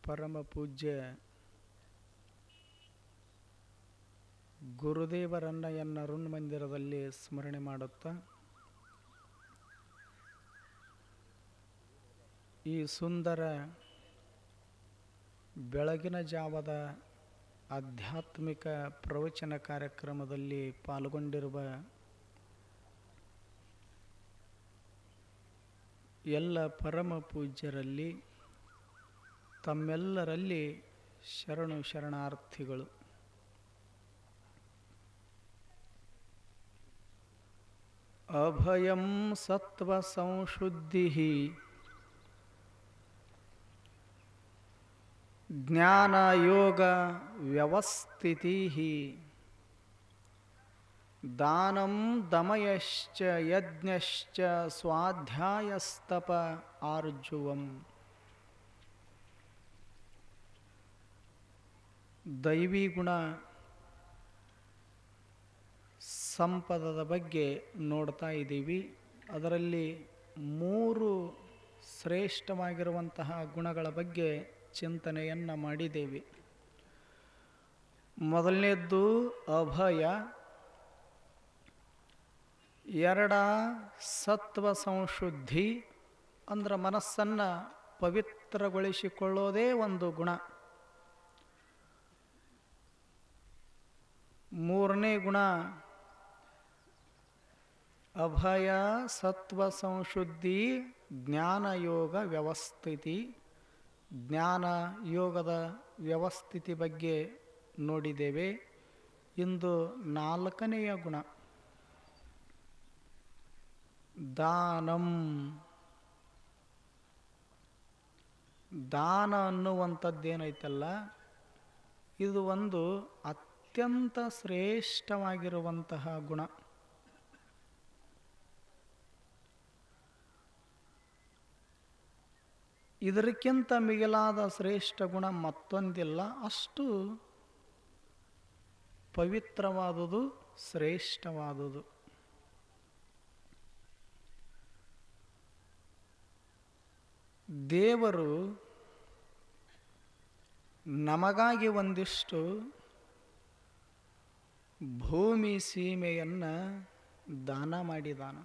ಪರಮ ಪೂಜ್ಯ ಗುರುದೇವರನ್ನ ಎನ್ನ ಅರುಣ್ ಮಂದಿರದಲ್ಲಿ ಸ್ಮರಣೆ ಮಾಡುತ್ತಾ ಈ ಸುಂದರ ಬೆಳಗಿನ ಜಾವದ ಆಧ್ಯಾತ್ಮಿಕ ಪ್ರವಚನ ಕಾರ್ಯಕ್ರಮದಲ್ಲಿ ಪಾಲ್ಗೊಂಡಿರುವ ಎಲ್ಲ ಪರಮ ಪೂಜ್ಯರಲ್ಲಿ ತಮ್ಮೆಲ್ಲರಲ್ಲಿ ಶರಣಾರ್ಥಿಗಳು. ಅಭಯಂ ಸತ್ವ ಸಂಶುದ್ಧಿ ಜ್ಞಾನ ಯೋಗ ವ್ಯವಸ್ಥಿತಿ ದಾನಂ ದಮಯಶ್ಚ ಯಜ್ಞಶ್ಚ ಸ್ವಾಧ್ಯಾಯಸ್ತಪ ಆರ್ಜುವಂ. ದೈವಿ ಗುಣ ಸಂಪದದ ಬಗ್ಗೆ ನೋಡ್ತಾ ಇದ್ದೀವಿ. ಅದರಲ್ಲಿ 3 ಶ್ರೇಷ್ಠವಾಗಿರುವಂತಹ ಗುಣಗಳ ಬಗ್ಗೆ ಚಿಂತನೆಯನ್ನು ಮಾಡಿದ್ದೇವೆ. ಮೊದಲನೇದ್ದು ಅಭಯ, 2 ಸತ್ವ ಸಂಶುದ್ಧಿ ಅಂದ್ರೆ ಮನಸ್ಸನ್ನು ಪವಿತ್ರಗೊಳಿಸಿಕೊಳ್ಳೋದೇ ಒಂದು ಗುಣ. 3ನೇ ಗುಣ ಅಭಯ ಸತ್ವ ಸಂಶುದ್ಧಿ ಜ್ಞಾನ ಯೋಗ ವ್ಯವಸ್ಥಿತಿ. ಜ್ಞಾನ ಯೋಗದ ವ್ಯವಸ್ಥಿತಿ ಬಗ್ಗೆ ನೋಡಿದ್ದೇವೆ. ಇಂದು 4ನೆಯ ಗುಣ ದಾನಂ. ದಾನ ಅನ್ನುವಂಥದ್ದೇನೈತಲ್ಲ, ಇದು ಒಂದು ಅತ್ಯಂತ ಶ್ರೇಷ್ಠವಾಗಿರುವಂತಹ ಗುಣ. ಇದಕ್ಕಿಂತ ಮಿಗಿಲಾದ ಶ್ರೇಷ್ಠ ಗುಣ ಮತ್ತೊಂದಿಲ್ಲ. ಅಷ್ಟು ಪವಿತ್ರವಾದುದು, ಶ್ರೇಷ್ಠವಾದುದು. ದೇವರು ನಮಗಾಗಿ ಒಂದಿಷ್ಟು ಭೂಮಿ ಸೀಮೆಯನ್ನು ದಾನ ಮಾಡಿದಾನ.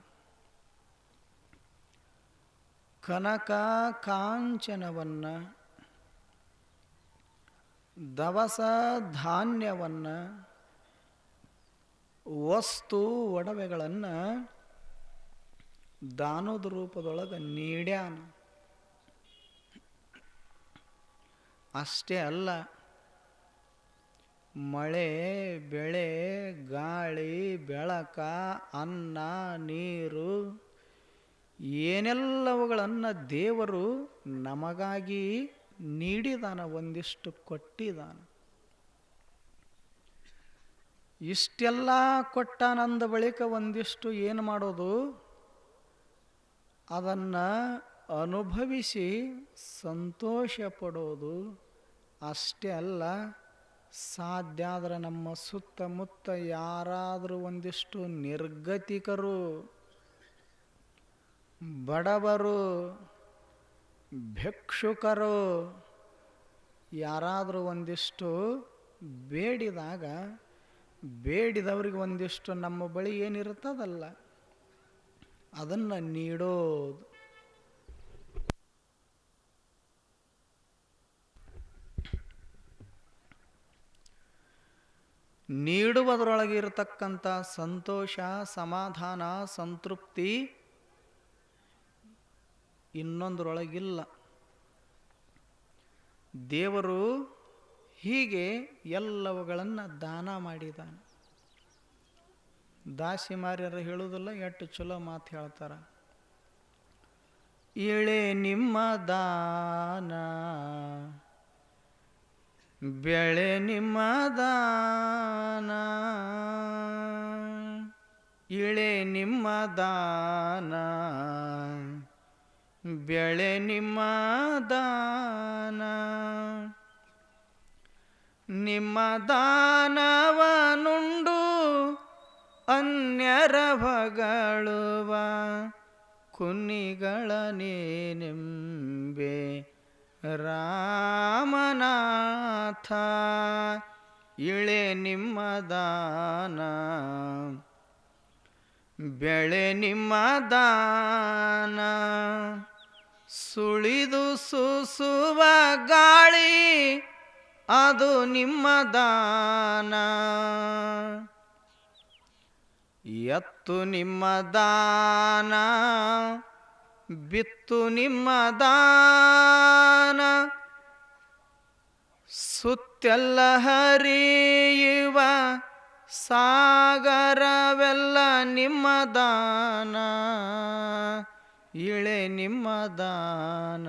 ಕನಕ ಕಾಂಚನವನ್ನು, ದವಸ ಧಾನ್ಯವನ್ನು, ವಸ್ತು ಒಡವೆಗಳನ್ನು ದಾನದ ರೂಪದೊಳಗೆ ನೀಡ್ಯಾನ. ಅಷ್ಟೇ ಅಲ್ಲ, ಮಳೆ ಬೆಳೆ ಗಾಳಿ ಬೆಳಕ ಅನ್ನ ನೀರು ಏನೆಲ್ಲವುಗಳನ್ನು ದೇವರು ನಮಗಾಗಿ ನೀಡಿದಾನ, ಒಂದಿಷ್ಟು ಕೊಟ್ಟಿದಾನ. ಇಷ್ಟೆಲ್ಲ ಕೊಟ್ಟಾನಂದ ಬಳಿಕ ಒಂದಿಷ್ಟು ಏನು ಮಾಡೋದು, ಅದನ್ನು ಅನುಭವಿಸಿ ಸಂತೋಷ ಪಡೋದು. ಅಷ್ಟೇ ಅಲ್ಲ, ಸಾಧ್ಯ ಆದರೆ ನಮ್ಮ ಸುತ್ತಮುತ್ತ ಯಾರಾದರೂ ಒಂದಿಷ್ಟು ನಿರ್ಗತಿಕರು, ಬಡವರು, ಭಿಕ್ಷುಕರು ಯಾರಾದರೂ ಒಂದಿಷ್ಟು ಬೇಡಿದಾಗ, ಬೇಡಿದವ್ರಿಗೆ ಒಂದಿಷ್ಟು ನಮ್ಮ ಬಳಿ ಏನಿರ್ತದಲ್ಲ ಅದನ್ನು ನೀಡೋದು. ನೀಡುವುದರೊಳಗೆ ಇರತಕ್ಕಂಥ ಸಂತೋಷ, ಸಮಾಧಾನ, ಸಂತೃಪ್ತಿ ಇನ್ನೊಂದರೊಳಗಿಲ್ಲ. ದೇವರು ಹೀಗೆ ಎಲ್ಲವುಗಳನ್ನು ದಾನ ಮಾಡಿದಾನೆ. ದಾಸಿಮಾರ್ಯರು ಹೇಳುವುದಿಲ್ಲ, ಎಷ್ಟು ಚಲೋ ಮಾತು ಹೇಳ್ತಾರ. ಇಳೆ ನಿಮ್ಮ ದಾನ ಬೆಳೆ ನಿಮ್ಮ ದಾನ, ಇಳೆ ನಿಮ್ಮ ದಾನ ಬೆಳೆ ನಿಮ್ಮ ದಾನ, ನಿಮ್ಮ ದಾನವನುಂಡು ಅನ್ಯರ ಹೊಗಳುವ ಕುನ್ನಿಗಳ ನೇನೆಂಬೆ ರಾಮ ನಾಥ ಇಳೆ ನಿಮ್ಮ ದಾನ, ಬೆಳೆ ನಿಮ್ಮ ದಾನ. ಸುಳಿದು ಸೂಸುವ ಗಾಳಿ ಅದು ನಿಮ್ಮ ದಾನ, ಎತ್ತು ನಿಮ್ಮ ದಾನ, ಬಿತ್ತು ನಿಮ್ಮ ದಾನ. ಸುತ್ತೆಲ್ಲ ಹರಿಯುವ ಸಾಗರವೆಲ್ಲ ನಿಮ್ಮ ದಾನ, ಇಳೆ ನಿಮ್ಮ ದಾನ,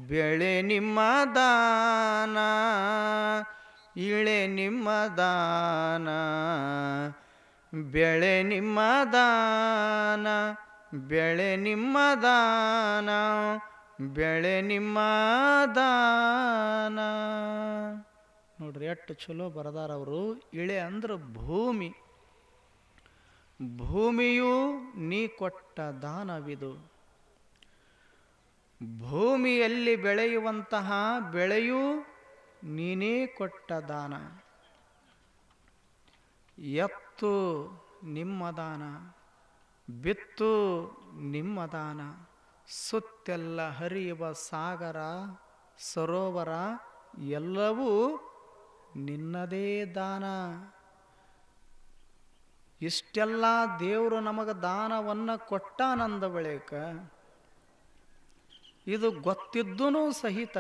ಬೆಳೆ ನಿಮ್ಮ ದಾನ, ಇಳೆ ನಿಮ್ಮ ದಾನ, ಬೆಳೆ ನಿಮ್ಮ ದಾನ, ಬೆಳೆ ನಿಮ್ಮ ದಾನ, ಬೆಳೆ ನಿಮ್ಮ ದಾನ. ನೋಡ್ರಿ ಎಷ್ಟು ಚಲೋ ಬರದಾರವರು. ಇಳೆ ಅಂದ್ರೆ ಭೂಮಿ, ಭೂಮಿಯು ನೀ ಕೊಟ್ಟ ದಾನವಿದು. ಭೂಮಿಯಲ್ಲಿ ಬೆಳೆಯುವಂತಹ ಬೆಳೆಯು ನೀನೇ ಕೊಟ್ಟ ದಾನ. ಎತ್ತು ನಿಮ್ಮ ದಾನ, ಬಿತ್ತು ನಿಮ್ಮ ದಾನ. ಸುತ್ತೆಲ್ಲ ಹರಿಯುವ ಸಾಗರ ಸರೋವರ ಎಲ್ಲವೂ ನಿನ್ನದೇ ದಾನ. ಇಷ್ಟೆಲ್ಲ ದೇವರು ನಮಗೆ ದಾನವನ್ನು ಕೊಟ್ಟಾನಂದ ಬಳಿಕ ಇದು ಗೊತ್ತಿದ್ದೂ ಸಹಿತ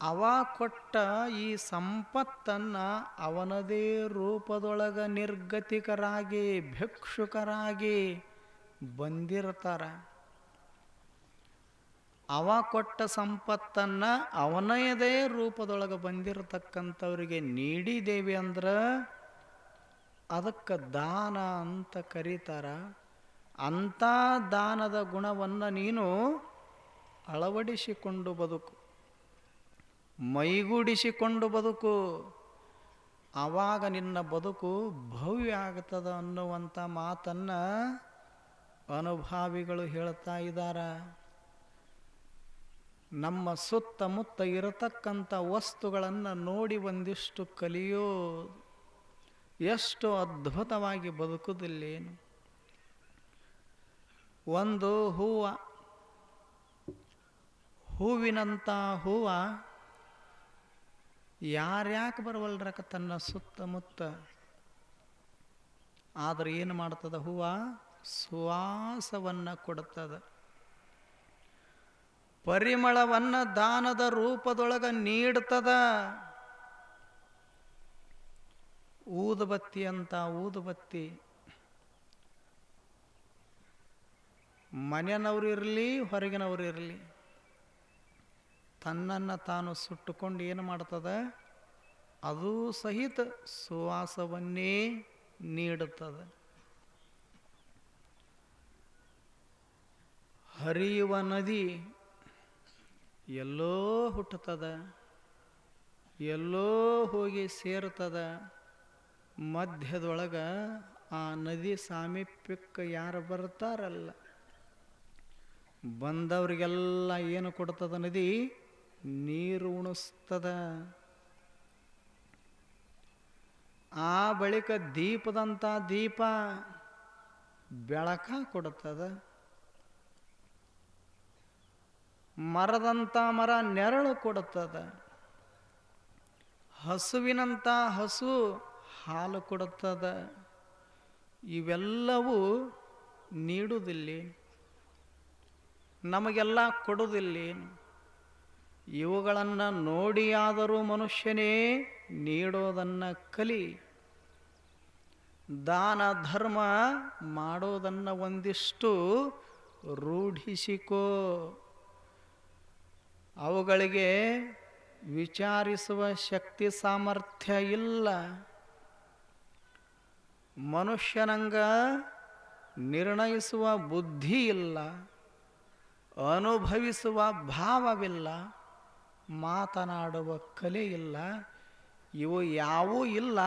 ಅವ ಕೊಟ್ಟ ಈ ಸಂಪತ್ತನ್ನು ಅವನದೇ ರೂಪದೊಳಗ ನಿರ್ಗತಿಕರಾಗಿ ಭಿಕ್ಷುಕರಾಗಿ ಬಂದಿರ್ತಾರೆ. ಅವ ಕೊಟ್ಟ ಸಂಪತ್ತನ್ನು ಅವನದೇ ರೂಪದೊಳಗೆ ಬಂದಿರತಕ್ಕಂಥವ್ರಿಗೆ ನೀಡಿದ್ದೇವೆ ಅಂದ್ರೆ ಅದಕ್ಕೆ ದಾನ ಅಂತ ಕರೀತಾರ. ಅಂಥ ದಾನದ ಗುಣವನ್ನು ನೀನು ಅಳವಡಿಸಿಕೊಂಡು ಬದುಕು, ಮೈಗೂಡಿಸಿಕೊಂಡು ಬದುಕು. ಆವಾಗ ನಿನ್ನ ಬದುಕು ಭವ್ಯ ಆಗ್ತದ ಅನ್ನುವಂಥ ಮಾತನ್ನು ಅನುಭಾವಿಗಳು ಹೇಳ್ತಾ ಇದ್ದಾರೆ. ನಮ್ಮ ಸುತ್ತಮುತ್ತ ಇರತಕ್ಕಂಥ ವಸ್ತುಗಳನ್ನು ನೋಡಿ ಒಂದಿಷ್ಟು ಕಲಿಯೋ. ಎಷ್ಟು ಅದ್ಭುತವಾಗಿ ಬದುಕುವುದಿಲ್ಲೇನು. ಒಂದು ಹೂವಿನಂಥ ಹೂವ ಯಾರ್ಯಾಕೆ ಬರವಲ್ರಕ ತನ್ನ ಸುತ್ತಮುತ್ತ. ಆದರೆ ಏನು ಮಾಡ್ತದ ಹೂವ? ಸುವಾಸವನ್ನು ಕೊಡುತ್ತದೆ, ಪರಿಮಳವನ್ನು ದಾನದ ರೂಪದೊಳಗೆ ನೀಡ್ತದ. ಊದುಬತ್ತಿ ಅಂತ ಊದುಬತ್ತಿ ಮನೆಯವರು ಇರಲಿ ಹೊರಗಿನವರು ಇರಲಿ ತನ್ನನ್ನು ತಾನು ಸುಟ್ಟುಕೊಂಡು ಏನು ಮಾಡ್ತದ? ಅದು ಸಹಿತ ಸುವಾಸವನ್ನೇ ನೀಡುತ್ತದೆ. ಹರಿಯುವ ನದಿ ಎಲ್ಲೋ ಹುಟ್ಟುತ್ತದ, ಎಲ್ಲೋ ಹೋಗಿ ಸೇರ್ತದ. ಮಧ್ಯದೊಳಗೆ ಆ ನದಿ ಸಾಮೀಪ್ಯಕ್ಕೆ ಯಾರು ಬರ್ತಾರಲ್ಲ ಬಂದವರಿಗೆಲ್ಲ ಏನು ಕೊಡ್ತದ? ನದಿ ನೀರು ಉಣಿಸ್ತದ. ಆ ಬಳಿಕ ದೀಪದಂಥ ದೀಪ ಬೆಳಕ ಕೊಡುತ್ತದೆ. ಮರದಂಥ ಮರ ನೆರಳು ಕೊಡುತ್ತದೆ. ಹಸುವಿನಂಥ ಹಸು ಹಾಲು ಕೊಡುತ್ತದೆ. ಇವೆಲ್ಲವೂ ನೀಡುವುದಿಲ್ಲ, ನಮಗೆಲ್ಲ ಕೊಡುವುದಿಲ್ಲ. ಇವುಗಳನ್ನು ನೋಡಿಯಾದರೂ ಮನುಷ್ಯನೇ ನೀಡೋದನ್ನು ಕಲಿ. ದಾನ ಧರ್ಮ ಮಾಡೋದನ್ನು ಒಂದಿಷ್ಟು ರೂಢಿಸಿಕೋ. ಅವುಗಳಿಗೆ ವಿಚಾರಿಸುವ ಶಕ್ತಿ ಸಾಮರ್ಥ್ಯ ಇಲ್ಲ. ಮನುಷ್ಯನಂಗ ನಿರ್ಣಯಿಸುವ ಬುದ್ಧಿ ಇಲ್ಲ, ಅನುಭವಿಸುವ ಭಾವವಿಲ್ಲ, ಮಾತನಾಡುವ ಕಲೆ ಇಲ್ಲ. ಇವು ಯಾವೂ ಇಲ್ಲ.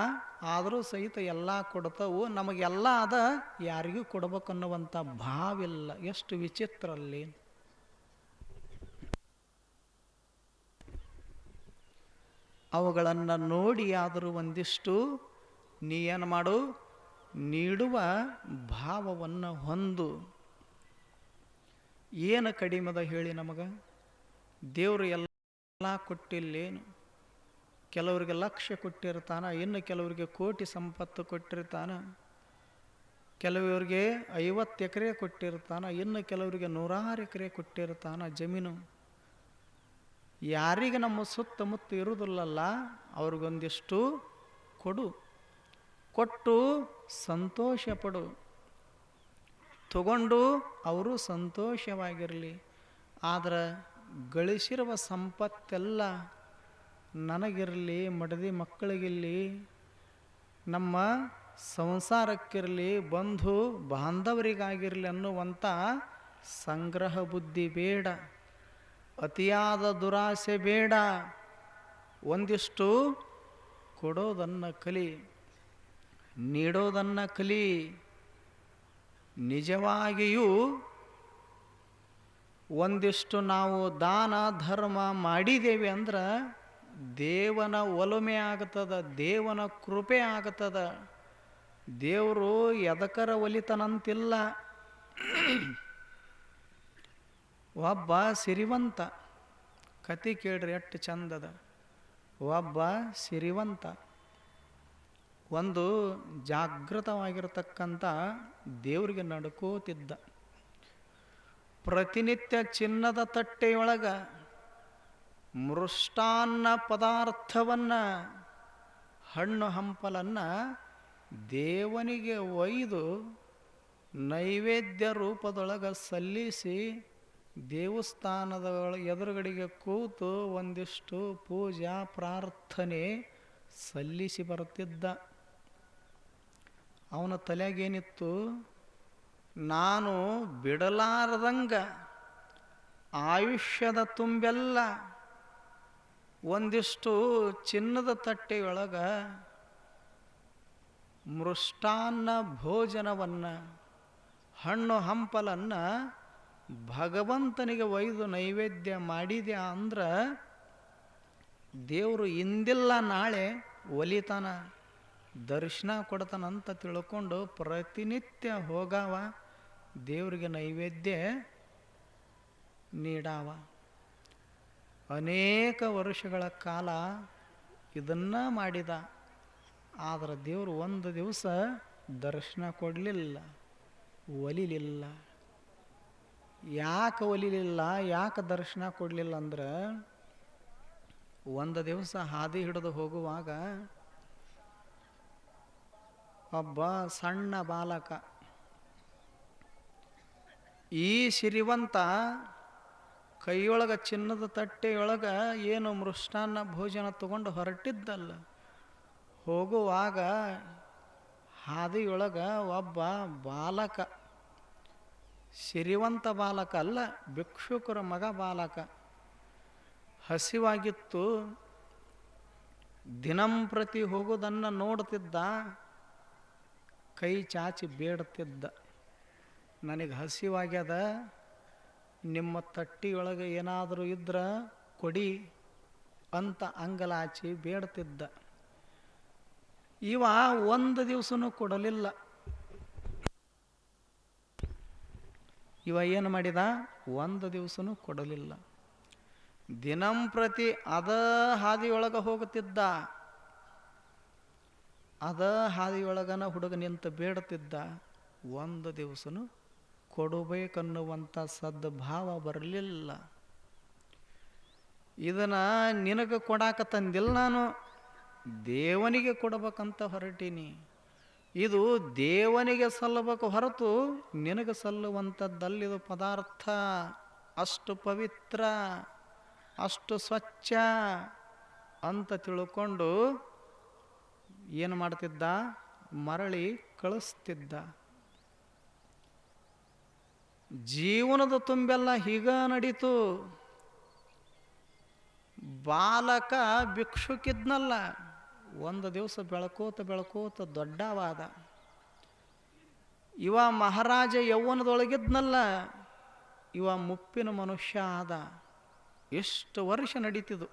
ಆದರೂ ಸಹಿತ ಎಲ್ಲ ಕೊಡ್ತವು. ನಮಗೆಲ್ಲ ಅದ, ಯಾರಿಗೂ ಕೊಡ್ಬೇಕನ್ನುವಂಥ ಭಾವಿಲ್ಲ. ಎಷ್ಟು ವಿಚಿತ್ರ ಅಲ್ಲಿ. ಅವುಗಳನ್ನು ನೋಡಿ ಆದರೂ ಒಂದಿಷ್ಟು ನೀ ಏನು ಮಾಡು, ನೀಡುವ ಭಾವವನ್ನು ಹೊಂದು. ಏನು ಕಡಿಮೆದ ಹೇಳಿ ನಮಗೆ? ದೇವರು ಎಲ್ಲ ಕೊಟ್ಟಿಲ್ಲೇನು? ಕೆಲವರಿಗೆ ಲಕ್ಷ ಕೊಟ್ಟಿರ್ತಾನ, ಇನ್ನು ಕೆಲವರಿಗೆ ಕೋಟಿ ಸಂಪತ್ತು ಕೊಟ್ಟಿರ್ತಾನ, ಕೆಲವರಿಗೆ 50 ಎಕರೆ ಕೊಟ್ಟಿರ್ತಾನ, ಇನ್ನು ಕೆಲವರಿಗೆ 100 ಎಕರೆ ಕೊಟ್ಟಿರ್ತಾನ ಜಮೀನು. ಯಾರಿಗೆ ನಮ್ಮ ಸುತ್ತಮುತ್ತ ಇರುವುದಿಲ್ಲಲ್ಲ ಅವ್ರಿಗೊಂದಿಷ್ಟು ಕೊಡು, ಕೊಟ್ಟು ಸಂತೋಷ ಪಡು, ತಗೊಂಡು ಅವರು ಸಂತೋಷವಾಗಿರಲಿ. ಆದರೆ ಗಳಿಸಿರುವ ಸಂಪತ್ತೆಲ್ಲ ನನಗಿರಲಿ, ಮಡದಿ ಮಕ್ಕಳಿಗಿರಲಿ, ನಮ್ಮ ಸಂಸಾರಕ್ಕಿರಲಿ, ಬಂಧು ಬಾಂಧವರಿಗಾಗಿರಲಿ ಅನ್ನುವಂಥ ಸಂಗ್ರಹ ಬುದ್ಧಿ ಬೇಡ, ಅತಿಯಾದ ದುರಾಸೆ ಬೇಡ. ಒಂದಿಷ್ಟು ಕೊಡೋದನ್ನು ಕಲಿ, ನೀಡೋದನ್ನು ಕಲಿ. ನಿಜವಾಗಿಯೂ ಒಂದಿಷ್ಟು ನಾವು ದಾನ ಧರ್ಮ ಮಾಡಿದ್ದೇವೆ ಅಂದ್ರೆ ದೇವನ ಒಲುಮೆ ಆಗ್ತದ, ದೇವನ ಕೃಪೆ ಆಗ್ತದ. ದೇವರು ಎದಕರ ಒಲಿತನಂತಿಲ್ಲ. ಒಬ್ಬ ಸಿರಿವಂತ, ಕತೆ ಕೇಳ್ರಿ ಎಷ್ಟು ಚಂದದ. ಒಬ್ಬ ಸಿರಿವಂತ ಒಂದು ಜಾಗೃತವಾಗಿರತಕ್ಕಂಥ ದೇವರಿಗೆ ನಡ್ಕೋತಿದ್ದ. ಪ್ರತಿನಿತ್ಯ ಚಿನ್ನದ ತಟ್ಟೆಯೊಳಗ ಮೃಷ್ಟಾನ್ನ ಪದಾರ್ಥವನ್ನು, ಹಣ್ಣು ಹಂಪಲನ್ನು ದೇವನಿಗೆ ಒಯ್ದು ನೈವೇದ್ಯ ರೂಪದೊಳಗೆ ಸಲ್ಲಿಸಿ ದೇವಸ್ಥಾನದ ಎದುರುಗಡೆಗೆ ಕೂತು ಒಂದಿಷ್ಟು ಪೂಜಾ ಪ್ರಾರ್ಥನೆ ಸಲ್ಲಿಸಿ ಬರುತ್ತಿದ್ದ. ಅವನ ತಲೆಗೇನಿತ್ತು? ನಾನು ಬಿಡಲಾರದಂಗ ಆಯುಷ್ಯದ ತುಂಬೆಲ್ಲ ಒಂದಿಷ್ಟು ಚಿನ್ನದ ತಟ್ಟೆಯೊಳಗೆ ಮೃಷ್ಟಾನ್ನ ಭೋಜನವನ್ನು, ಹಣ್ಣು ಹಂಪಲನ್ನು ಭಗವಂತನಿಗೆ ಒಯ್ದು ನೈವೇದ್ಯ ಮಾಡಿದೆ ಅಂದ್ರೆ ದೇವರು ಇಂದಿಲ್ಲ ನಾಳೆ ಒಲಿತಾನ, ದರ್ಶನ ಕೊಡ್ತಾನಂತ ತಿಳ್ಕೊಂಡು ಪ್ರತಿನಿತ್ಯ ಹೋಗಾವ, ದೇವರಿಗೆ ನೈವೇದ್ಯ ನೀಡಾವ. ಅನೇಕ ವರ್ಷಗಳ ಕಾಲ ಇದನ್ನ ಮಾಡಿದ. ಆದರೆ ದೇವರು ಒಂದು ದಿವಸ ದರ್ಶನ ಕೊಡಲಿಲ್ಲ, ಒಲಿಲಿಲ್ಲ. ಯಾಕೆ ಒಲಿಲಿಲ್ಲ, ಯಾಕೆ ದರ್ಶನ ಕೊಡಲಿಲ್ಲ ಅಂದ್ರೆ ಒಂದು ದಿವಸ ಹಾದಿ ಹಿಡಿದು ಹೋಗುವಾಗ ಒಬ್ಬ ಸಣ್ಣ ಬಾಲಕ, ಈ ಸಿರಿವಂತ ಕೈಯೊಳಗೆ ಚಿನ್ನದ ತಟ್ಟೆಯೊಳಗೆ ಏನು ಮೃಷ್ಟಾನ್ನ ಭೋಜನ ತಗೊಂಡು ಹೊರಟಿದ್ದಲ್ಲ, ಹೋಗುವಾಗ ಹಾದಿಯೊಳಗೆ ಒಬ್ಬ ಬಾಲಕ, ಸಿರಿವಂತ ಬಾಲಕ ಅಲ್ಲ, ಭಿಕ್ಷುಕರ ಮಗ ಬಾಲಕ, ಹಸಿವಾಗಿತ್ತು. ದಿನಂಪ್ರತಿ ಹೋಗೋದನ್ನು ನೋಡ್ತಿದ್ದ, ಕೈ ಚಾಚಿ ಬೇಡ್ತಿದ್ದ, ನನಗೆ ಹಸಿವಾಗ್ಯದ, ನಿಮ್ಮ ತಟ್ಟಿಯೊಳಗೆ ಏನಾದರೂ ಇದ್ರೆ ಕೊಡಿ ಅಂತ ಅಂಗಲಾಚಿ ಬೇಡ್ತಿದ್ದ. ಇವ ಒಂದು ದಿವಸನೂ ಕೊಡಲಿಲ್ಲ. ಇವ ಏನು ಮಾಡಿದ? ಒಂದು ದಿವಸನೂ ಕೊಡಲಿಲ್ಲ. ದಿನಂಪ್ರತಿ ಅದ ಹಾದಿಯೊಳಗೆ ಹೋಗುತ್ತಿದ್ದ, ಅದ ಹಾದಿಯೊಳಗನ ಹುಡುಗ ನಿಂತು ಬೇಡುತ್ತಿದ್ದ. ಒಂದು ದಿವಸನೂ ಕೊಡಬೇಕನ್ನುವಂಥ ಸದ್ಭಾವ ಬರಲಿಲ್ಲ. ಇದನ್ನು ನಿನಗೆ ಕೊಡಾಕ ತಂದಿಲ್ಲ, ನಾನು ದೇವನಿಗೆ ಕೊಡಬೇಕಂತ ಹೊರಟೀನಿ. ಇದು ದೇವನಿಗೆ ಸಲ್ಲಬೇಕು ಹೊರತು ನಿನಗೆ ಸಲ್ಲುವಂಥದ್ದಲ್ಲಿದು ಪದಾರ್ಥ. ಅಷ್ಟು ಪವಿತ್ರ, ಅಷ್ಟು ಸ್ವಚ್ಛ ಅಂತ ತಿಳ್ಕೊಂಡು ಏನು ಮಾಡ್ತಿದ್ದ? ಮರಳಿ ಕಳಿಸ್ತಿದ್ದ. ಜೀವನದ ತುಂಬೆಲ್ಲ ಹೀಗ ನಡೀತು. ಬಾಲಕ ಭಿಕ್ಷುಕಿದ್ನಲ್ಲ, ಒಂದು ದಿವಸ ಬೆಳ್ಕೋತ ಬೆಳ್ಕೋತ ದೊಡ್ಡವಾದ. ಇವ ಮಹಾರಾಜ ಯೌವನದೊಳಗಿದ್ನಲ್ಲ, ಇವ ಮುಪ್ಪಿನ ಮನುಷ್ಯ ಆದ. ಎಷ್ಟು ವರ್ಷ ನಡೀತಿದ್ದು.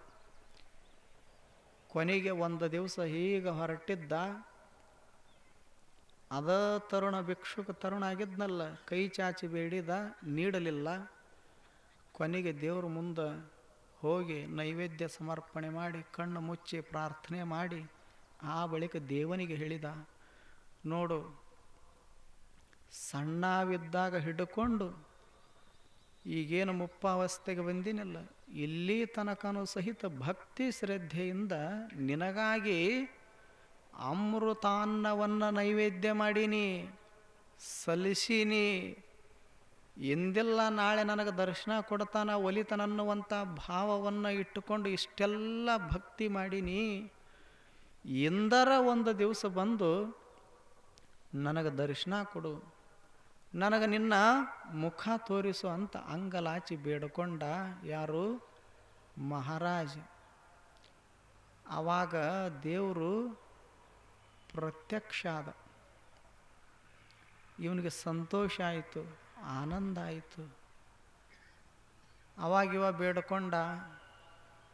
ಕೊನೆಗೆ ಒಂದು ದಿವಸ ಹೀಗೆ ಹೊರಟಿದ್ದ. ಅದ ತರುಣ ಭಿಕ್ಷುಕ ತರುಣ ಆಗಿದ್ನಲ್ಲ, ಕೈ ಚಾಚಿ ಬೇಡಿದ, ನೀಡಲಿಲ್ಲ. ಕೊನೆಗೆ ದೇವ್ರ ಮುಂದೆ ಹೋಗಿ ನೈವೇದ್ಯ ಸಮರ್ಪಣೆ ಮಾಡಿ ಕಣ್ಣು ಮುಚ್ಚಿ ಪ್ರಾರ್ಥನೆ ಮಾಡಿ ಆ ಬಳಿಕ ದೇವನಿಗೆ ಹೇಳಿದ, ನೋಡು, ಸಣ್ಣವಿದ್ದಾಗ ಹಿಡ್ಕೊಂಡು ಈಗೇನು ಮುಪ್ಪಾವಸ್ಥೆಗೆ ಬಂದಿನಿಲ್ಲ, ಇಲ್ಲಿ ತನಕನೂ ಸಹಿತ ಭಕ್ತಿ ಶ್ರದ್ಧೆಯಿಂದ ನಿನಗಾಗಿ ಅಮೃತಾನ್ನವನ್ನು ನೈವೇದ್ಯ ಮಾಡೀನಿ, ಸಲ್ಲಿಸೀನಿ. ಎಂದೆಲ್ಲ ನಾಳೆ ನನಗೆ ದರ್ಶನ ಕೊಡ್ತಾನ ಒಲಿತನನ್ನುವಂಥ ಭಾವವನ್ನು ಇಟ್ಟುಕೊಂಡು ಇಷ್ಟೆಲ್ಲ ಭಕ್ತಿ ಮಾಡೀನಿ. ಎಂದರ ಒಂದು ದಿವಸ ಬಂದು ನನಗೆ ದರ್ಶನ ಕೊಡು, ನನಗೆ ನಿನ್ನ ಮುಖ ತೋರಿಸು ಅಂತ ಅಂಗಲಾಚಿ ಬೇಡಿಕೊಂಡ. ಯಾರು? ಮಹಾರಾಜ. ಆವಾಗ ದೇವರು ಪ್ರತ್ಯಕ್ಷ ಆದ. ಇವನಿಗೆ ಸಂತೋಷ ಆಯಿತು, ಆನಂದ ಆಯಿತು. ಅವಾಗಿವ ಬೇಡಿಕೊಂಡ,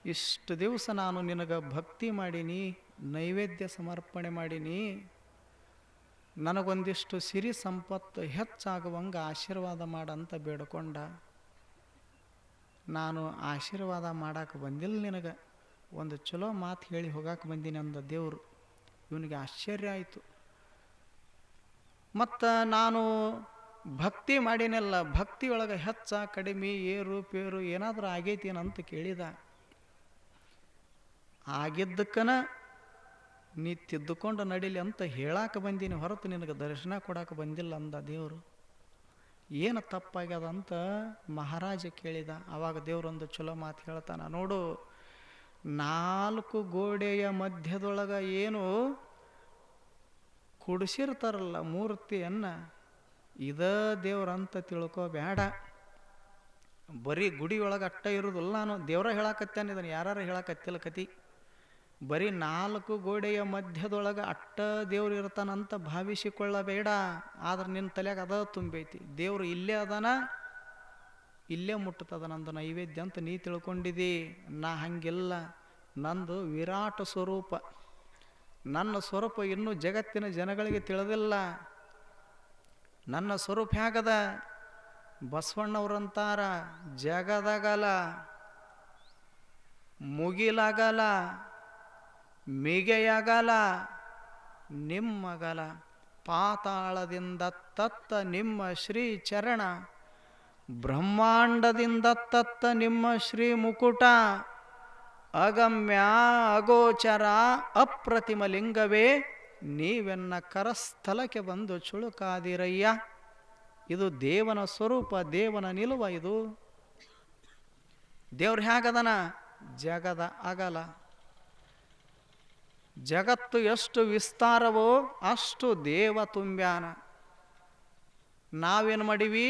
ಇಷ್ಟು ದಿವಸ ನಾನು ನಿನಗೆ ಭಕ್ತಿ ಮಾಡೀನಿ, ನೈವೇದ್ಯ ಸಮರ್ಪಣೆ ಮಾಡೀನಿ, ನನಗೊಂದಿಷ್ಟು ಸಿರಿ ಸಂಪತ್ತು ಹೆಚ್ಚಾಗುವಂಗೆ ಆಶೀರ್ವಾದ ಮಾಡಂತ ಬೇಡಿಕೊಂಡ. ನಾನು ಆಶೀರ್ವಾದ ಮಾಡಕ್ಕೆ ಬಂದಿಲ್ಲ, ನಿನಗೆ ಒಂದು ಚಲೋ ಮಾತು ಹೇಳಿ ಹೋಗಕ್ಕೆ ಬಂದೀನಿ ಅಂದ ದೇವರು. ಇವನಿಗೆ ಆಶ್ಚರ್ಯ ಆಯಿತು. ಮತ್ತು ನಾನು ಭಕ್ತಿ ಮಾಡಿನಲ್ಲ, ಭಕ್ತಿಯೊಳಗೆ ಹೆಚ್ಚ ಕಡಿಮೆ ಏರು ಪೇರು ಏನಾದರೂ ಆಗೈತೇನಂತ ಕೇಳಿದ. ಆಗಿದ್ದಕ್ಕನ ನೀ ತಿದ್ದುಕೊಂಡು ನಡೀಲಿ ಅಂತ ಹೇಳಕ್ಕೆ ಬಂದೀನಿ ಹೊರತು ನಿನಗೆ ದರ್ಶನ ಕೊಡಕ್ಕೆ ಬಂದಿಲ್ಲ ಅಂದ ದೇವರು. ಏನು ತಪ್ಪಾಗ್ಯದ ಅಂತ ಮಹಾರಾಜ ಕೇಳಿದ. ಆವಾಗ ದೇವರೊಂದು ಚಲೋ ಮಾತು ಹೇಳ್ತಾನ, ನೋಡು, 4 ಗೋಡೆಯ ಮಧ್ಯದೊಳಗೆ ಏನು ಕುಡಿಸಿರ್ತಾರಲ್ಲ ಮೂರ್ತಿಯನ್ನು, ಇದ ದೇವ್ರಂತ ತಿಳ್ಕೋಬೇಡ. ಬರೀ ಗುಡಿಯೊಳಗೆ ಅಟ್ಟ ಇರೋದಿಲ್ಲ. ನಾನು ದೇವ್ರ ಹೇಳಕತ್ತೇನೆ, ಇದನ್ನು ಯಾರು ಹೇಳಕತ್ತಿಲ್ಲ ಕತಿ. ಬರೀ 4 ಗೋಡೆಯ ಮಧ್ಯದೊಳಗೆ ಅಟ್ಟ ದೇವ್ರು ಇರ್ತಾನಂತ ಭಾವಿಸಿಕೊಳ್ಳಬೇಡ. ಆದ್ರೆ ನಿನ್ನ ತಲೆಯಾಗ ಅದ ತುಂಬೈತಿ, ದೇವ್ರು ಇಲ್ಲೇ ಅದಾನ, ಇಲ್ಲೇ ಮುಟ್ಟುತ್ತದ ನಂದು ನೈವೇದ್ಯ ಅಂತ ನೀ ತಿಳ್ಕೊಂಡಿದ್ದಿ. ನಾ ಹಂಗಿಲ್ಲ, ನಂದು ವಿರಾಟ ಸ್ವರೂಪ. ನನ್ನ ಸ್ವರೂಪ ಇನ್ನೂ ಜಗತ್ತಿನ ಜನಗಳಿಗೆ ತಿಳಿದಿಲ್ಲ. ನನ್ನ ಸ್ವರೂಪ ಹೇಗದ? ಬಸವಣ್ಣವ್ರಂತಾರ, ಜಗದಗಲ, ಮುಗಿಲಗಲ, ಮಿಗೆಯಗಲ ನಿಮ್ಮಗಲ, ಪಾತಾಳದಿಂದ ತತ್ತ ನಿಮ್ಮ ಶ್ರೀ ಚರಣ, ಬ್ರಹ್ಮಾಂಡದಿಂದ ತತ್ತ ನಿಮ್ಮ ಶ್ರೀ ಮುಕುಟ, ಅಗಮ್ಯ ಅಗೋಚರ ಅಪ್ರತಿಮ ಲಿಂಗವೇ ನೀವೆನ್ನ ಕರಸ್ಥಲಕ್ಕೆ ಬಂದು ಚುಳುಕಾದಿರಯ್ಯ. ಇದು ದೇವನ ಸ್ವರೂಪ, ದೇವನ ನಿಲುವ. ಇದು ದೇವ್ರು ಹೇಗದನ? ಜಗದ ಅಗಲ. ಜಗತ್ತು ಎಷ್ಟು ವಿಸ್ತಾರವೋ ಅಷ್ಟು ದೇವ ತುಂಬ್ಯಾನ. ನಾವೇನು ಮಾಡೀವಿ?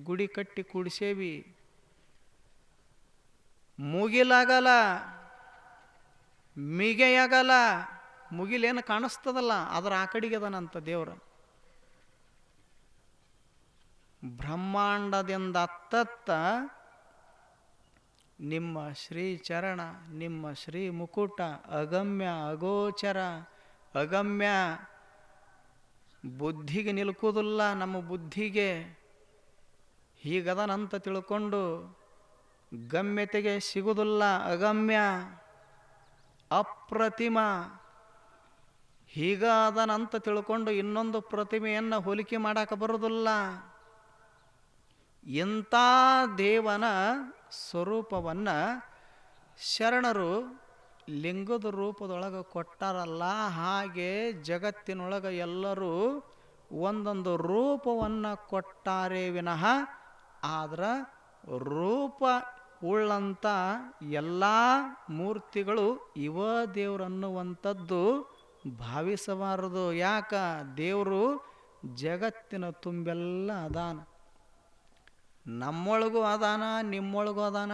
ಗುಡಿ ಕಟ್ಟಿ ಕೂಡಿಸೇವಿ. ಮುಗಿಲಗಲ, ಮಿಗೆಯಗಲ, ಮುಗಿಲೇನು ಕಾಣಿಸ್ತದಲ್ಲ ಅದರ ಆ ಕಡೆಗೆ ಅದನಂತ ದೇವ್ರ. ಬ್ರಹ್ಮಾಂಡದಿಂದ ಅತ್ತತ್ತ ನಿಮ್ಮ ಶ್ರೀ ಚರಣ, ನಿಮ್ಮ ಶ್ರೀ ಮುಕುಟ, ಅಗಮ್ಯ ಅಗೋಚರ. ಅಗಮ್ಯ ಬುದ್ಧಿಗೆ ನಿಲ್ಕೋದಿಲ್ಲ, ನಮ್ಮ ಬುದ್ಧಿಗೆ ಹೀಗದನಂತ ತಿಳ್ಕೊಂಡು ಗಮ್ಯತೆಗೆ ಸಿಗುವುದಿಲ್ಲ. ಅಗಮ್ಯ ಅಪ್ರತಿಮ, ಹೀಗ ಅದನಂತ ತಿಳ್ಕೊಂಡು ಇನ್ನೊಂದು ಪ್ರತಿಮೆಯನ್ನು ಹೋಲಿಕೆ ಮಾಡಕ್ಕೆ ಬರೋದಿಲ್ಲ. ಇಂಥ ದೇವನ ಸ್ವರೂಪವನ್ನು ಶರಣರು ಲಿಂಗದ ರೂಪದೊಳಗೆ ಕೊಟ್ಟಾರಲ್ಲ, ಹಾಗೆ ಜಗತ್ತಿನೊಳಗೆ ಎಲ್ಲರೂ ಒಂದೊಂದು ರೂಪವನ್ನು ಕೊಟ್ಟಾರೆ ವಿನಃ, ಆದ್ರೆ ರೂಪ ಉಳ್ಳಂಥ ಎಲ್ಲ ಮೂರ್ತಿಗಳು ಇವ ದೇವರನ್ನುವಂಥದ್ದು ಭಾವಿಸಬಾರದು. ಯಾಕ? ದೇವರು ಜಗತ್ತಿನ ತುಂಬೆಲ್ಲ ಅದಾನ. ನಮ್ಮೊಳಗೂ ಅದಾನ, ನಿಮ್ಮೊಳಗೂ ಅದಾನ,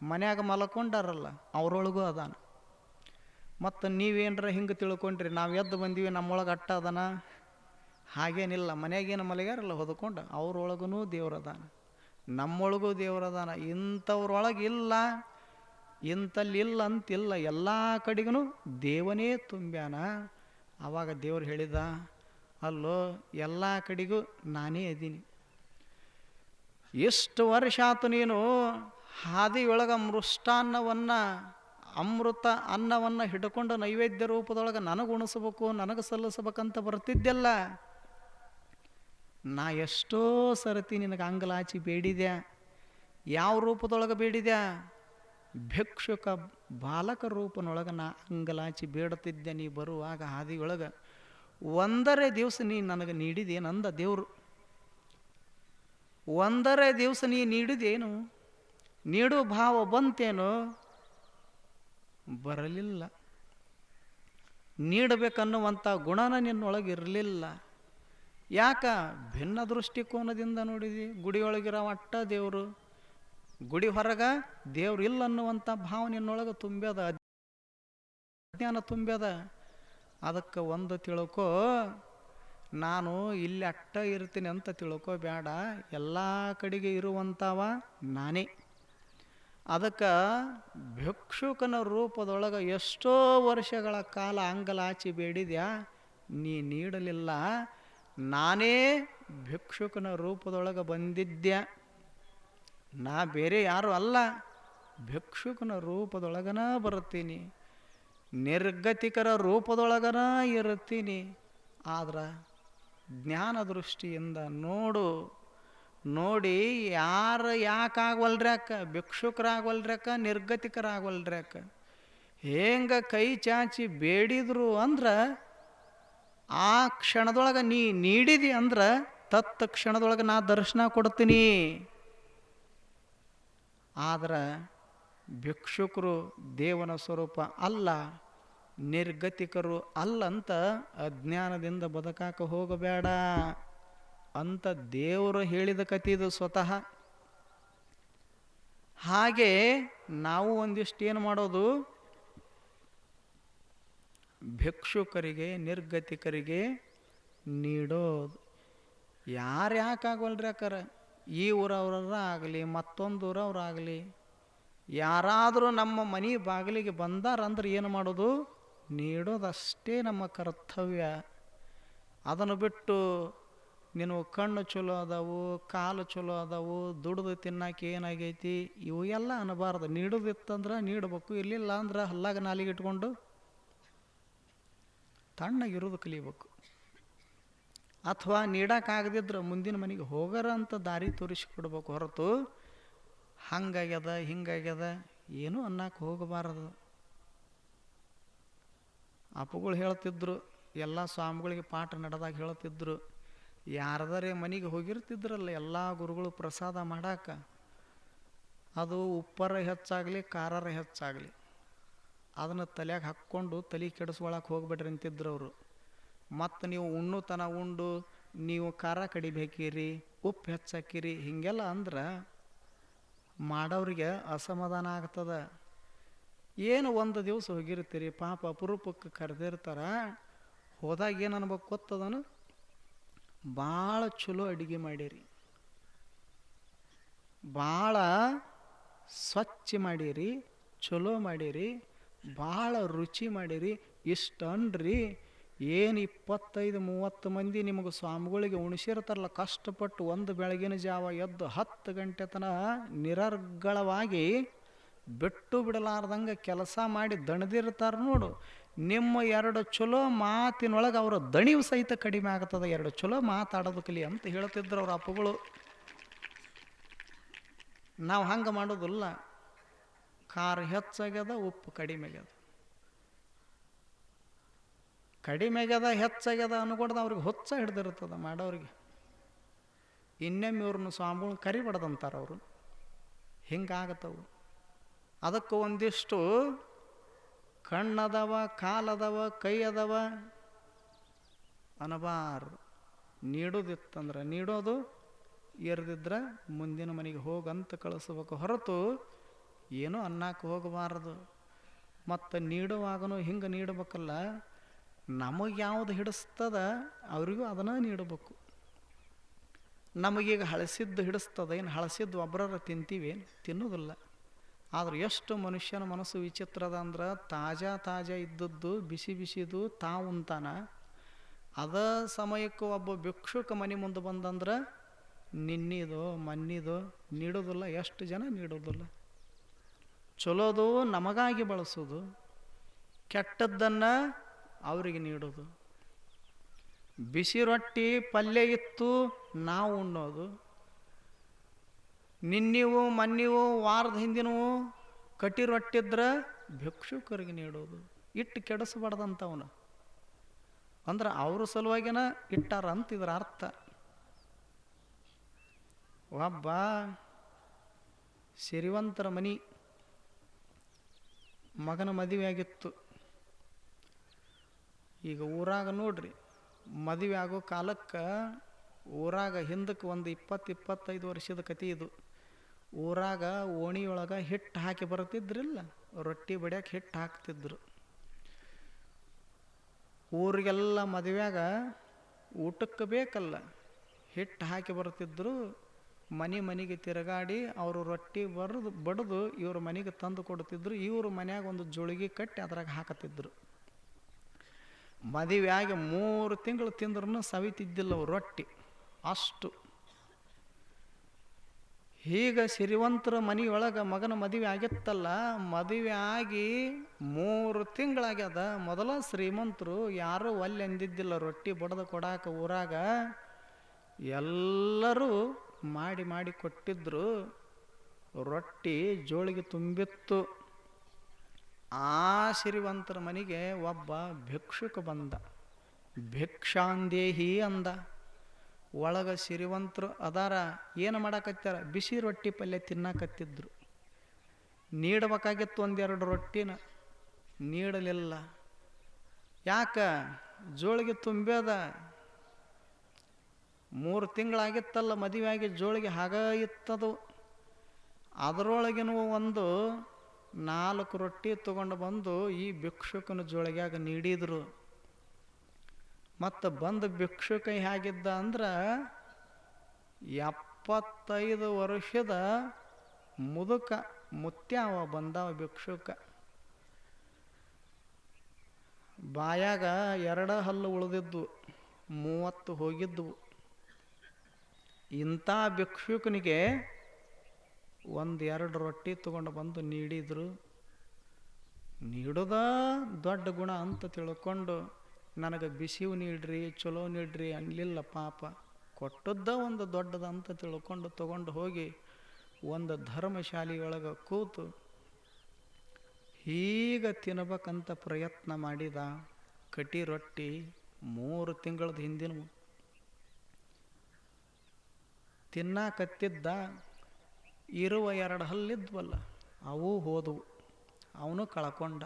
ಮನ್ಯಾಗ ಮಲ್ಕೊಂಡಾರಲ್ಲ ಅವ್ರೊಳಗೂ ಅದಾನ. ಮತ್ತು ನೀವೇನರ ಹಿಂಗೆ ತಿಳ್ಕೊಂಡ್ರಿ ನಾವು ಎದ್ದು ಬಂದೀವಿ ನಮ್ಮೊಳಗೆ ಅಟ್ಟ ಅದಾನ, ಹಾಗೇನಿಲ್ಲ. ಮನ್ಯಾಗೇನು ಮಲಗ್ಯಾರಲ್ಲ ಹೊದ್ಕೊಂಡು ಅವ್ರೊಳಗೂ ದೇವ್ರದಾನ, ನಮ್ಮೊಳಗೂ ದೇವ್ರದಾನ. ಇಂಥವ್ರೊಳಗಿಲ್ಲ ಇಂಥಲ್ಲಿಲ್ಲ ಅಂತಿಲ್ಲ, ಎಲ್ಲ ಕಡೆಗೂ ದೇವನೇ ತುಂಬ್ಯಾನ. ಆವಾಗ ದೇವ್ರು ಹೇಳಿದ, ಅಲ್ಲೋ ಎಲ್ಲ ಕಡೆಗೂ ನಾನೇ ಇದ್ದೀನಿ. ಎಷ್ಟು ವರ್ಷ ಆತು ನೀನು ಹಾದಿಯೊಳಗೆ ಮೃಷ್ಟಾನ್ನವನ್ನು, ಅಮೃತ ಅನ್ನವನ್ನು ಹಿಡ್ಕೊಂಡು ನೈವೇದ್ಯ ರೂಪದೊಳಗೆ ನನಗೆ ಉಣಿಸ್ಬೇಕು, ನನಗೆ ಸಲ್ಲಿಸ್ಬೇಕಂತ ಬರ್ತಿದ್ದೆಲ್ಲ. ನಾ ಎಷ್ಟೋ ಸರತಿ ನಿನಗೆ ಅಂಗಲಾಚಿ ಬೇಡಿದ್ಯಾ. ಯಾವ ರೂಪದೊಳಗೆ ಬೇಡಿದ್ಯಾ? ಭಿಕ್ಷುಕ ಬಾಲಕ ರೂಪನೊಳಗೆ ನಾ ಅಂಗಲಾಚಿ ಬೇಡುತ್ತಿದ್ದೆ. ನೀ ಬರುವಾಗ ಹಾದಿಯೊಳಗೆ ಒಂದರೇ ದಿವಸ ನೀ ನನಗೆ ನೀಡಿದೇನಂದ ದೇವರು. ಒಂದರೇ ದಿವಸ ನೀ ನೀಡಿದೇನು? ನೀಡು ಭಾವ ಬಂತೇನೋ? ಬರಲಿಲ್ಲ. ನೀಡಬೇಕನ್ನುವಂಥ ಗುಣನ ನಿನ್ನೊಳಗೆ ಇರಲಿಲ್ಲ. ಯಾಕ? ಭಿನ್ನ ದೃಷ್ಟಿಕೋನದಿಂದ ನೋಡಿದಿ. ಗುಡಿಯೊಳಗಿರೋ ಅಟ್ಟ ದೇವರು, ಗುಡಿ ಹೊರಗೆ ದೇವ್ರು ಇಲ್ಲ ಅನ್ನುವಂಥ ಭಾವ ನಿನ್ನೊಳಗೆ ತುಂಬ್ಯದ, ಅಜ್ಞಾನ ತುಂಬ್ಯದ. ಅದಕ್ಕೆ ಒಂದು ತಿಳ್ಕೋ, ನಾನು ಇಲ್ಲಿ ಅಟ್ಟ ಇರ್ತೀನಿ ಅಂತ ತಿಳ್ಕೋಬೇಡ. ಎಲ್ಲ ಕಡೆಗೆ ಇರುವಂಥವ ನಾನೇ. ಅದಕ್ಕೆ ಭಿಕ್ಷುಕನ ರೂಪದೊಳಗೆ ಎಷ್ಟೋ ವರ್ಷಗಳ ಕಾಲ ಅಂಗಲಾಚಿ ಬೇಡಿದ್ಯಾ, ನೀ ನೀಡಲಿಲ್ಲ. ನಾನೇ ಭಿಕ್ಷುಕನ ರೂಪದೊಳಗೆ ಬಂದಿದ್ದೆ. ನಾ ಬೇರೆ ಯಾರು ಅಲ್ಲ, ಭಿಕ್ಷುಕನ ರೂಪದೊಳಗನ ಬರುತ್ತೀನಿ, ನಿರ್ಗತಿಕರ ರೂಪದೊಳಗನ ಇರುತ್ತೀನಿ. ಆದ್ರೆ ಜ್ಞಾನ ದೃಷ್ಟಿಯಿಂದ ನೋಡು. ನೋಡಿ ಯಾರು ಯಾಕಾಗವಲ್ರ್ಯಾಕ? ಭಿಕ್ಷುಕರಾಗವಲ್ರ್ಯಾಕ, ನಿರ್ಗತಿಕರಾಗವಲ್ರ್ಯಾಕ? ಹೆಂಗೆ ಕೈ ಚಾಚಿ ಬೇಡಿದ್ರು ಅಂದ್ರೆ ಆ ಕ್ಷಣದೊಳಗೆ ನೀ ನೀಡಿದಿ ಅಂದ್ರೆ ತತ್ತ ಕ್ಷಣದೊಳಗೆ ನಾ ದರ್ಶನ ಕೊಡ್ತೀನಿ. ಆದ್ರೆ ಭಿಕ್ಷುಕರು ದೇವನ ಸ್ವರೂಪ ಅಲ್ಲ, ನಿರ್ಗತಿಕರು ಅಲ್ಲಂತ ಅಜ್ಞಾನದಿಂದ ಬದುಕಾಕ ಹೋಗಬೇಡ ಅಂತ ದೇವರು ಹೇಳಿದ ಕಥೆದು ಸ್ವತಃ. ಹಾಗೆ ನಾವು ಒಂದಿಷ್ಟು ಏನು ಮಾಡೋದು, ಭಿಕ್ಷುಕರಿಗೆ ನಿರ್ಗತಿಕರಿಗೆ ನೀಡೋದು. ಯಾರು ಯಾಕಾಗವಲ್ರಿ ಅಕ್ಕಾರ? ಈ ಊರವ್ರ ಆಗಲಿ, ಮತ್ತೊಂದು ಊರವ್ರಾಗಲಿ, ಯಾರಾದರೂ ನಮ್ಮ ಮನೆ ಬಾಗಿಲಿಗೆ ಬಂದಾರಂದ್ರೆ ಏನು ಮಾಡೋದು? ನೀಡೋದಷ್ಟೇ ನಮ್ಮ ಕರ್ತವ್ಯ. ಅದನ್ನು ಬಿಟ್ಟು ನೀನು ಕಣ್ಣು ಚಲೋ ಅದಾವು, ಕಾಲು ಚಲೋ ಅದಾವು, ದುಡ್ದು ತಿನ್ನಕ್ಕೆ ಏನಾಗೈತಿ, ಇವು ಎಲ್ಲ ಅನ್ನಬಾರ್ದು. ನೀಡೋದಿತ್ತಂದ್ರೆ ನೀಡಬೇಕು, ಇರಲಿಲ್ಲ ಅಂದ್ರೆ ಹಲ್ಲಾಗ ನಾಲಿಗೆ ಇಟ್ಕೊಂಡು ತಣ್ಣಗಿರೋದು ಕಲಿಬೇಕು. ಅಥವಾ ನೀಡೋಕ್ಕಾಗದಿದ್ರೆ ಮುಂದಿನ ಮನೆಗೆ ಹೋಗರ ಅಂತ ದಾರಿ ತೋರಿಸಿಕೊಡ್ಬೇಕು ಹೊರತು ಹಂಗಾಗ್ಯದ ಹಿಂಗಾಗ್ಯದ ಏನೂ ಅನ್ನಕ್ಕೆ ಹೋಗಬಾರದು. ಅಪ್ಪಗಳು ಹೇಳ್ತಿದ್ರು, ಎಲ್ಲ ಸ್ವಾಮಿಗಳಿಗೆ ಪಾಠ ನಡೆದಾಗ ಹೇಳ್ತಿದ್ರು, ಯಾರದರೆ ಮನೆಗೆ ಹೋಗಿರ್ತಿದ್ರಲ್ಲ ಎಲ್ಲ ಗುರುಗಳು ಪ್ರಸಾದ ಮಾಡಾಕ, ಅದು ಉಪ್ಪರ ಹೆಚ್ಚಾಗಲಿ ಖಾರರ ಹೆಚ್ಚಾಗಲಿ ಅದನ್ನು ತಲೆಯಾಗ ಹಾಕ್ಕೊಂಡು ತಲೆ ಕೆಡಿಸ್ಕೊಳಕ್ಕೆ ಹೋಗ್ಬೇಡ್ರಿ ಅಂತಿದ್ರು ಅವರು. ಮತ್ತು ನೀವು ಉಣ್ಣುತನ ಉಂಡು ನೀವು ಖಾರ ಕಡಿಬೇಕಿರಿ, ಉಪ್ಪು ಹೆಚ್ಚಾಕಿರಿ, ಹೀಗೆಲ್ಲ ಅಂದ್ರೆ ಮಾಡೋರಿಗೆ ಅಸಮಾಧಾನ ಆಗ್ತದೆ. ಏನು ಒಂದು ದಿವಸ ಹೋಗಿರ್ತೀರಿ, ಪಾಪ ಅಪರೂಪಕ್ಕೆ ಕರೆದಿರ್ತಾರ, ಹೋದಾಗ ಏನು ಅನ್ಬೇಕು ಗೊತ್ತದನು? ಭಾಳ ಚಲೋ ಅಡುಗೆ ಮಾಡಿರಿ, ಭಾಳ ಸ್ವಚ್ಛ ಮಾಡಿರಿ, ಚಲೋ ಮಾಡಿರಿ, ಭಾಳ ರುಚಿ ಮಾಡಿರಿ, ಇಷ್ಟು ಅನ್ರಿ. ಏನು 25-30 ಮಂದಿ ನಿಮಗೆ ಸ್ವಾಮಿಗಳಿಗೆ ಉಣಿಸಿರ್ತಾರಲ್ಲ, ಕಷ್ಟಪಟ್ಟು ಒಂದು ಬೆಳಗಿನ ಜಾವ ಎದ್ದು 10 ಗಂಟೆ ತನಕ ನಿರರ್ಗಳವಾಗಿ ಬಿಟ್ಟು ಬಿಡಲಾರ್ದಂಗೆ ಕೆಲಸ ಮಾಡಿ ದಣಿದಿರ್ತಾರೆ ನೋಡು. ನಿಮ್ಮ 2 ಚಲೋ ಮಾತಿನೊಳಗೆ ಅವರ ದಣಿವು ಸಹಿತ ಕಡಿಮೆ ಆಗ್ತದೆ. 2 ಚಲೋ ಮಾತಾಡೋದು ಕಲಿ ಅಂತ ಹೇಳ್ತಿದ್ರು ಅವ್ರ ಅಪ್ಪಗಳು. ನಾವು ಹಂಗೆ ಮಾಡೋದಿಲ್ಲ. ಖಾರ ಹೆಚ್ಚಾಗ್ಯದ, ಉಪ್ಪು ಕಡಿಮೆ ಆಗ್ಯದ, ಕಡಿಮೆ ಆಗ್ಯದ ಹೆಚ್ಚಾಗ್ಯದ ಅನ್ಕೊಡ್ದು ಅವ್ರಿಗೆ ಹೊಚ್ಚ ಹಿಡ್ದಿರ್ತದೆ ಮಾಡೋರಿಗೆ. ಇನ್ನೊಮ್ಮೆ ಇವ್ರನ್ನ ಸ್ವಾಮಿಗಳನ್ನ ಕರಿಬಾರ್ದಂತಾರೆ ಅವರು. ಹಿಂಗಾಗತ್ತವು. ಅದಕ್ಕೆ ಒಂದಿಷ್ಟು ಕಣ್ಣದವ, ಕಾಲದವ, ಕೈ ಅದಾವ ಅನ್ನಬಾರ್ದು. ನೀಡೋದಿತ್ತಂದ್ರೆ ನೀಡೋದು, ಇರದಿದ್ರೆ ಮುಂದಿನ ಮನೆಗೆ ಹೋಗಂತ ಕಳಿಸ್ಬೇಕು ಹೊರತು ಏನೂ ಅನ್ನಕ್ಕೆ ಹೋಗಬಾರದು. ಮತ್ತು ನೀಡುವಾಗನೂ ಹಿಂಗೆ ನೀಡಬೇಕಲ್ಲ, ನಮಗೆ ಯಾವುದು ಹಿಡಿಸ್ತದ ಅವರಿಗೂ ಅದನ್ನು ನೀಡಬೇಕು. ನಮಗೀಗ ಹಳಸಿದ್ದು ಹಿಡಿಸ್ತದ, ಏನು ಹಳಸಿದ್ದು ಒಬ್ಬರ ತಿಂತೀವಿ? ತಿನ್ನೋದಿಲ್ಲ. ಆದ್ರೆ ಎಷ್ಟು ಮನುಷ್ಯನ ಮನಸ್ಸು ವಿಚಿತ್ರದ ಅಂದ್ರೆ ತಾಜಾ ಇದ್ದದ್ದು ಬಿಸಿ ಬಿಸಿದು ತಾವು ಉಂತಾನ. ಅದ ಸಮಯಕ್ಕೆ ಒಬ್ಬ ಭಿಕ್ಷುಕ ಮನೆ ಮುಂದೆ ಬಂದಂದ್ರೆ ನಿನ್ನಿದು ಮನ್ನಿದು ನೀಡೋದಿಲ್ಲ. ಎಷ್ಟು ಜನ ನೀಡೋದಿಲ್ಲ. ಚಲೋದು ನಮಗಾಗಿ ಬಳಸೋದು, ಕೆಟ್ಟದ್ದನ್ನು ಅವರಿಗೆ ನೀಡೋದು. ಬಿಸಿ ರೊಟ್ಟಿ ಪಲ್ಯ ಇತ್ತು ನಾವು ಉಣ್ಣೋದು, ನಿನ್ನಿವು ಮನ್ನಿವು ವಾರದ ಹಿಂದಿನವು ಕಟಿ ರೊಟ್ಟಿದ್ರೆ ಭಿಕ್ಷುಕರಿಗೆ ನೀಡೋದು. ಇಟ್ಟು ಕೆಡಿಸ್ಬಾರ್ದಂಥವನು ಅಂದ್ರೆ ಅವ್ರ ಸಲುವಾಗಿನ ಇಟ್ಟಾರ ಅಂತ ಇದರ ಅರ್ಥ. ಒಬ್ಬ ಸಿರಿವಂತರ ಮನಿ ಮಗನ ಮದುವೆ ಆಗಿತ್ತು. ಈಗ ಊರಾಗ ನೋಡ್ರಿ, ಮದುವೆ ಆಗೋ ಕಾಲಕ್ಕೆ ಊರಾಗ ಹಿಂದಕ್ಕೆ ಒಂದು 20-25 ವರ್ಷದ ಕತೆ ಇದು. ಊರಾಗ ಓಣಿಯೊಳಗೆ ಹಿಟ್ಟು ಹಾಕಿ ಬರ್ತಿದ್ರಿಲ್ಲ, ರೊಟ್ಟಿ ಬಡಿಯೋಕೆ ಹಿಟ್ಟು ಹಾಕ್ತಿದ್ರು. ಊರಿಗೆಲ್ಲ ಮದುವೆಯಾಗ ಊಟಕ್ಕೆ ಬೇಕಲ್ಲ, ಹಿಟ್ಟು ಹಾಕಿ ಬರ್ತಿದ್ರು. ಮನೆಗೆ ತಿರುಗಾಡಿ ಅವರು ರೊಟ್ಟಿ ಬಡಿದು ಇವ್ರ ಮನೆಗೆ ತಂದು ಕೊಡ್ತಿದ್ರು. ಇವ್ರ ಮನ್ಯಾಗ ಒಂದು ಜೋಳಿಗೆ ಕಟ್ಟಿ ಅದ್ರಾಗ ಹಾಕತ್ತಿದ್ರು. ಮದುವೆಯಾಗಿ 3 ತಿಂಗಳು ತಿಂದ್ರೂ ಸವಿತಿದ್ದಿಲ್ಲ ಅವ್ರು ರೊಟ್ಟಿ ಅಷ್ಟು. ಹೀಗೆ ಸಿರಿವಂತರ ಮನೆಯೊಳಗೆ ಮಗನ ಮದುವೆ ಆಗಿತ್ತಲ್ಲ, ಮದುವೆ ಆಗಿ 3 ತಿಂಗಳಾಗ್ಯದ. ಮೊದಲ ಶ್ರೀಮಂತರು ಯಾರೂ ಒಲ್ಲೆ ಅಂದಿದ್ದಿಲ್ಲ ರೊಟ್ಟಿ ಬಡ್ದು ಕೊಡಾಕ. ಊರಾಗ ಎಲ್ಲರೂ ಮಾಡಿ ಕೊಟ್ಟಿದ್ರು. ರೊಟ್ಟಿ ಜೋಳಿಗೆ ತುಂಬಿತ್ತು. ಆ ಸಿರಿವಂತರ ಮನೆಗೆ ಒಬ್ಬ ಭಿಕ್ಷುಕ ಬಂದ. ಭಿಕ್ಷಾಂದೇಹಿ ಅಂದ. ಒಳಗೆ ಸಿರಿವಂತರು ಅದಾರ, ಏನು ಮಾಡಾಕತ್ತಾರ? ಬಿಸಿ ರೊಟ್ಟಿ ಪಲ್ಯ ತಿನ್ನಾಕತ್ತಿದ್ರು. ನೀಡಬೇಕಾಗಿತ್ತು 1-2 ರೊಟ್ಟಿನ, ನೀಡಲಿಲ್ಲ. ಯಾಕ? ಜೋಳಿಗೆ ತುಂಬ್ಯದ. 3 ತಿಂಗಳಾಗಿತ್ತಲ್ಲ ಮದುವೆ ಆಗಿ, ಜೋಳಿಗೆ ಹಾಗ ಇತ್ತದು. ಅದರೊಳಗಿನ ಒಂದು 4 ರೊಟ್ಟಿ ತಗೊಂಡು ಬಂದು ಈ ಭಿಕ್ಷುಕನ ಜೋಳಿಗ್ಯಾಗ ನೀಡಿದ್ರು. ಮತ್ತು ಬಂದು ಭಿಕ್ಷುಕ ಹೇಗಿದ್ದ ಅಂದ್ರೆ 75 ವರ್ಷದ ಮುದುಕ ಮುತ್ಯಾವ ಬಂದವ ಭಿಕ್ಷುಕ. ಬಾಯಾಗ 2 ಹಲ್ಲು ಉಳಿದಿದ್ದು, 30 ಹೋಗಿದ್ವು. ಇಂಥ ಭಿಕ್ಷುಕನಿಗೆ 1-2 ರೊಟ್ಟಿ ತಗೊಂಡು ಬಂದು ನೀಡಿದ್ರು. ನೀಡೋದ ದೊಡ್ಡ ಗುಣ ಅಂತ ತಿಳ್ಕೊಂಡು ನನಗೆ ಬಿಸಿವು ನೀಡ್ರಿ, ಚಲೋ ನೀಡ್ರಿ ಅನ್ನಲಿಲ್ಲ ಪಾಪ. ಕೊಟ್ಟದ್ದ ಒಂದು ದೊಡ್ಡದಂತ ತಿಳ್ಕೊಂಡು ತಗೊಂಡು ಹೋಗಿ ಒಂದು ಧರ್ಮಶಾಲೆಯೊಳಗೆ ಕೂತು ಹೀಗೆ ತಿನ್ನಬೇಕಂತ ಪ್ರಯತ್ನ ಮಾಡಿದ. ಕಟಿ ರೊಟ್ಟಿ 3 ತಿಂಗಳದ ಹಿಂದಿನ ತಿನ್ನಾಕತ್ತಿದ್ದ. ಇರುವ 2 ಹಲ್ಲಿದ್ವಲ್ಲ ಅವು ಹೋದವು, ಅವನು ಕಳ್ಕೊಂಡ.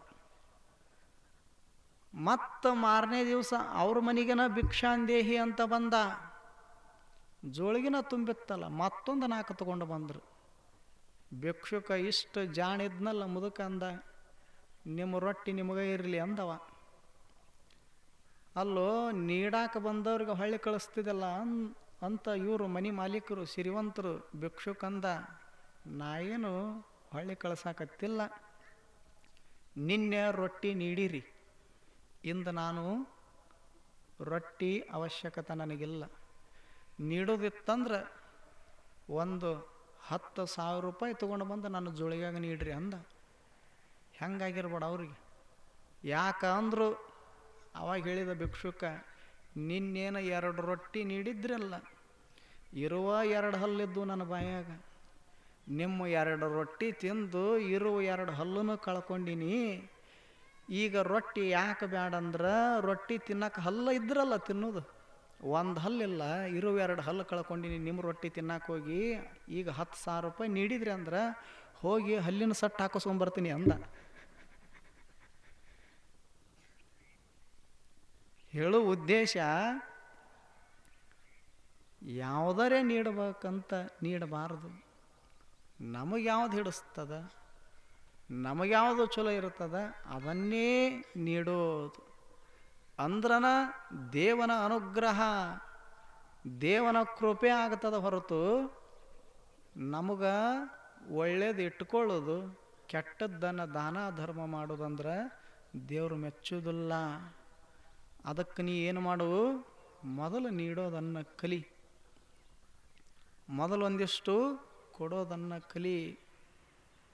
ಮತ್ತು ಮಾರನೇ ದಿವಸ ಅವ್ರ ಮನೆಗೇನ ಭಿಕ್ಷಾಂದೇಹಿ ಅಂತ ಬಂದ. ಜೋಳಿಗಿನ ತುಂಬಿತ್ತಲ್ಲ, ಮತ್ತೊಂದು 4 ತಗೊಂಡು ಬಂದರು. ಭಿಕ್ಷುಕ ಇಷ್ಟು ಜಾಣಿದ್ನಲ್ಲ ಮುದುಕ ಅಂದ, ನಿಮ್ಮ ರೊಟ್ಟಿ ನಿಮಗೆ ಇರಲಿ ಅಂದವ. ಅಲ್ಲೋ ನೀಡಾಕ ಬಂದವ್ರಿಗೆ ಹೊಳ್ಳಿ ಕಳಿಸ್ತಿದ್ದಲ್ಲ ಅಂತ ಇವರು ಮನೆ ಮಾಲೀಕರು ಸಿರಿವಂತರು ಭಿಕ್ಷುಕಂದ, ನಾ ಏನು ಹೊಳ್ಳಿ ಕಳ್ಸಾಕತ್ತಿಲ್ಲ, ನಿನ್ನೆ ರೊಟ್ಟಿ ನೀಡಿರಿ, ಇಂದು ನಾನು ರೊಟ್ಟಿ ಅವಶ್ಯಕತೆ ನನಗಿಲ್ಲ. ನೀಡೋದಿತ್ತಂದ್ರೆ ಒಂದು 10,000 ರೂಪಾಯಿ ತೊಗೊಂಡು ಬಂದು ನನ್ನ ಜೋಳಿಗಾಗ ನೀಡ್ರಿ ಅಂದ. ಹೆಂಗಾಗಿರ್ಬೇಡ ಅವ್ರಿಗೆ. ಯಾಕಂದ್ರು ಅವಾಗ ಹೇಳಿದ ಭಿಕ್ಷುಕ, ನಿನ್ನೇನು 2 ರೊಟ್ಟಿ ನೀಡಿದ್ರಲ್ಲ, ಇರುವ 2 ಹಲ್ಲಿದ್ದು ನನ್ನ ಬಾಯಾಗ, ನಿಮ್ಮ 2 ರೊಟ್ಟಿ ತಿಂದು ಇರುವ 2 ಹಲ್ಲನ್ನು ಕಳ್ಕೊಂಡಿನಿ. ಈಗ ರೊಟ್ಟಿ ಯಾಕೆ ಬ್ಯಾಡಂದ್ರೆ, ರೊಟ್ಟಿ ತಿನ್ನಕ್ಕೆ ಹಲ್ಲು ಇದ್ರಲ್ಲ ತಿನ್ನೋದು, 1 ಹಲ್ಲಿಲ್ಲ, ಇರುವ 2 ಹಲ್ಲು ಕಳ್ಕೊಂಡಿನಿ. ನಿಮ್ಮ ರೊಟ್ಟಿ ತಿನ್ನಕ್ಕೆ ಹೋಗಿ ಈಗ 10,000 ರೂಪಾಯಿ ನೀಡಿದ್ರಿ ಅಂದ್ರೆ ಹೋಗಿ ಹಲ್ಲಿನ ಸಟ್ಟು ಹಾಕಿಸ್ಕೊಂಬರ್ತೀನಿ ಅಂದ. ಹೇಳೋ ಉದ್ದೇಶ, ಯಾವುದರೇ ನೀಡಬೇಕಂತ ನೀಡಬಾರದು. ನಮಗೆ ಯಾವ್ದು ಹಿಡಿಸ್ತದ, ನಮಗೆ ಯಾವುದು ಚಲೋ ಇರ್ತದ ಅದನ್ನೇ ನೀಡೋದು. ಅಂದ್ರನ ದೇವನ ಅನುಗ್ರಹ, ದೇವನ ಕೃಪೆ ಆಗ್ತದ ಹೊರತು ನಮಗೆ ಒಳ್ಳೇದು ಇಟ್ಕೊಳ್ಳೋದು, ಕೆಟ್ಟದ್ದನ್ನು ದಾನ ಧರ್ಮ ಮಾಡೋದಂದ್ರೆ ದೇವರು ಮೆಚ್ಚುವುದಿಲ್ಲ. ಅದಕ್ಕೆ ನೀ ಏನು ಮಾಡು, ಮೊದಲು ನೀಡೋದನ್ನು ಕಲಿ, ಮೊದಲು ಒಂದಿಷ್ಟು ಕೊಡೋದನ್ನು ಕಲಿ.